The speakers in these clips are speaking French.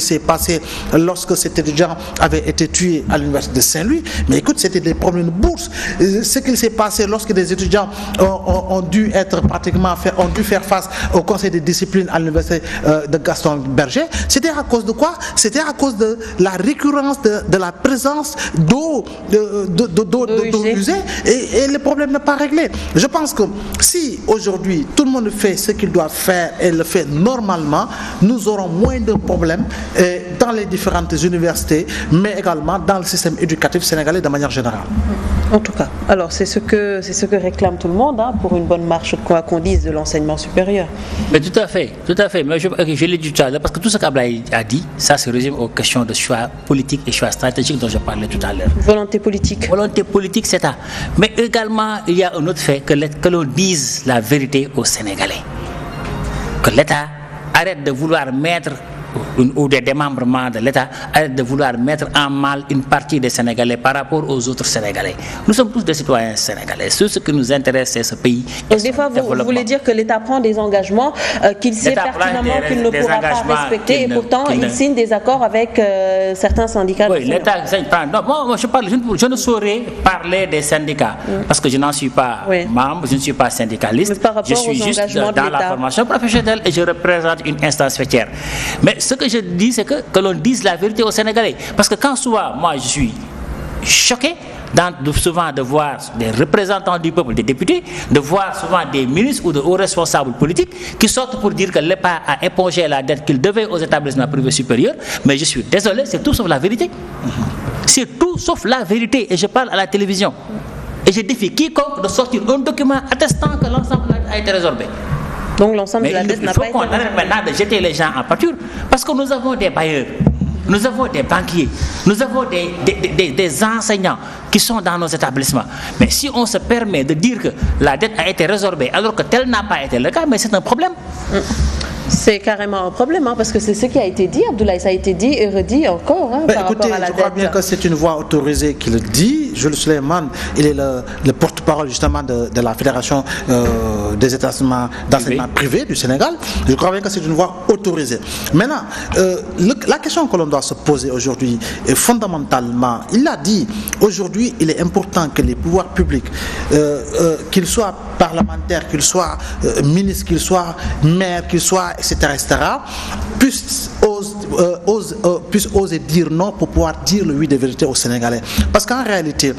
s'est passé lorsque cet étudiant avait été tué à l'université de Saint-Louis, mais écoute, c'était des problèmes de bourse. Ce qu'il s'est passé lorsque des étudiants ont dû faire face au conseil de discipline à l'université de Gaston Berger, c'était à cause de quoi? C'était à cause de la récurrence de la présence d'eau usée et le problème n'est pas réglé. Je pense que si aujourd'hui tout le monde fait ce qu'il doit faire et le fait normalement, nous aurons moins de problèmes dans les différentes universités, mais également dans le système éducatif sénégalais de manière générale. En tout cas, alors c'est ce que réclame tout le monde pour une bonne marche, quoi qu'on dise, de l'enseignement supérieur. Mais tout à fait. Mais je l'ai dit tout à l'heure, parce que tout ce qu'Ablaye a dit, ça se résume aux questions de choix politiques et choix stratégiques dont je parlais tout à l'heure. Volonté politique. Volonté politique, c'est ça. Mais également, il y a un autre fait, que l'on dise la vérité aux Sénégalais. Que l'État arrête de vouloir mettre, ou des démembrements de l'État, arrête de vouloir mettre en mal une partie des Sénégalais par rapport aux autres Sénégalais. Nous sommes tous des citoyens sénégalais. Ce qui nous intéresse, c'est ce pays. Donc des fois, vous voulez dire que l'État prend des engagements qu'il sait pertinemment qu'il ne pourra pas respecter, et pourtant il signe des accords avec certains syndicats. Oui, l'État prend. Non, moi, je ne saurais parler des syndicats, parce que je n'en suis pas membre, je ne suis pas syndicaliste. Je suis juste dans la formation professionnelle et je représente une instance faîtière. Mais ce que je dis, c'est que l'on dise la vérité aux Sénégalais. Parce que quand souvent, moi, je suis choqué souvent de voir des représentants du peuple, des députés, de voir souvent des ministres ou de hauts responsables politiques qui sortent pour dire que l'État a épongé la dette qu'il devait aux établissements privés supérieurs. Mais je suis désolé, c'est tout sauf la vérité. C'est tout sauf la vérité. Et je parle à la télévision. Et je défie quiconque de sortir un document attestant que l'ensemble a été résorbé. Donc l'ensemble de la dette n'a pas été... Il faut qu'on arrête maintenant de jeter les gens en pâture, parce que nous avons des bailleurs, nous avons des banquiers, nous avons des enseignants qui sont dans nos établissements. Mais si on se permet de dire que la dette a été résorbée alors que tel n'a pas été le cas, mais c'est un problème. C'est carrément un problème, parce que c'est ce qui a été dit, Abdoulaye, ça a été dit et redit encore par rapport à la dette. Je crois bien que c'est une voix autorisée qui le dit. Jules Suleiman, il est le porte-parole justement de la Fédération des établissements d'enseignement privé du Sénégal. Je crois bien que c'est une voix autorisée. Maintenant, la question que l'on doit se poser aujourd'hui est fondamentalement, il l'a dit, aujourd'hui il est important que les pouvoirs publics, qu'ils soient parlementaires, qu'ils soient ministres, qu'ils soient maires, qu'ils soient etc., puissent oser dire non pour pouvoir dire le oui de vérité aux Sénégalais. Parce qu'en réalité,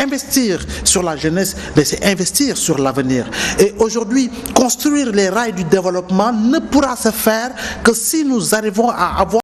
investir sur la jeunesse, c'est investir sur l'avenir. Et aujourd'hui, construire les rails du développement ne pourra se faire que si nous arrivons à avoir